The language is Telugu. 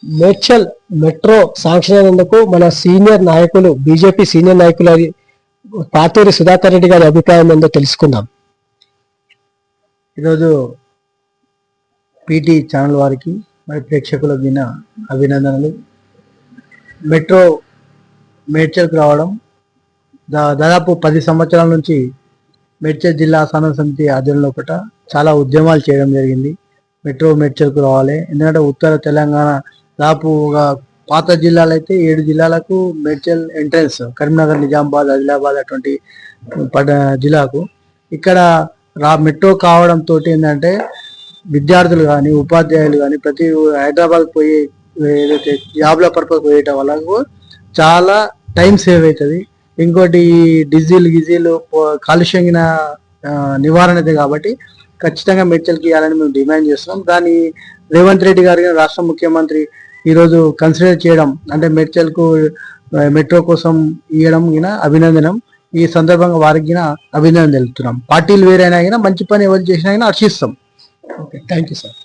మేడ్చల్ మెట్రో శాంక్షన్ అయినందుకు మన సీనియర్ నాయకులు బీజేపీ సీనియర్ నాయకులు పాతూరి సుధాకర్ రెడ్డి గారి అభిప్రాయం ఏందో తెలుసుకుందాం. ఈరోజు పీటీ ఛానల్ వారికి మరి ప్రేక్షకులకు అభినందనలు. మెట్రో మేడ్చల్కి రావడం దాదాపు 10 సంవత్సరాల నుంచి మేడ్చల్ జిల్లా ఆస్థాన సమితి ఆధ్వర్యంలో చాలా ఉద్యమాలు చేయడం జరిగింది. మెట్రో మేడ్చల్కు రావాలి, ఎందుకంటే ఉత్తర తెలంగాణ దాదాపు పాత జిల్లాలు అయితే 7 జిల్లాలకు మేడ్చల్ ఎంట్రన్స్, కరీంనగర్, నిజామాబాద్, ఆదిలాబాద్ అటువంటి జిల్లాకు ఇక్కడ మెట్రో కావడంతో ఏంటంటే విద్యార్థులు కానీ ఉపాధ్యాయులు కానీ ప్రతి హైదరాబాద్ పోయి ఏదైతే జాబ్ల పర్పస్ పోయటం వల్ల చాలా టైం సేవ్ అవుతుంది. ఇంకోటి డీజిల్ కాలుష్యం నివారణ అయితే కాబట్టి ఖచ్చితంగా మేడ్చల్కి ఇవ్వాలని మేము డిమాండ్ చేస్తున్నాం. దాన్ని రేవంత్ రెడ్డి గారు రాష్ట్ర ముఖ్యమంత్రి ఈరోజు కన్సిడర్ చేయడం అంటే మేడ్చల్కు మెట్రో కోసం ఇవ్వడం అభినందనం. ఈ సందర్భంగా వారికి అభినందన తెలుపుతున్నాం. పార్టీలు వేరైనా మంచి పని ఎవరు చేసినా హర్షిస్తాం. Okay, thank you sir.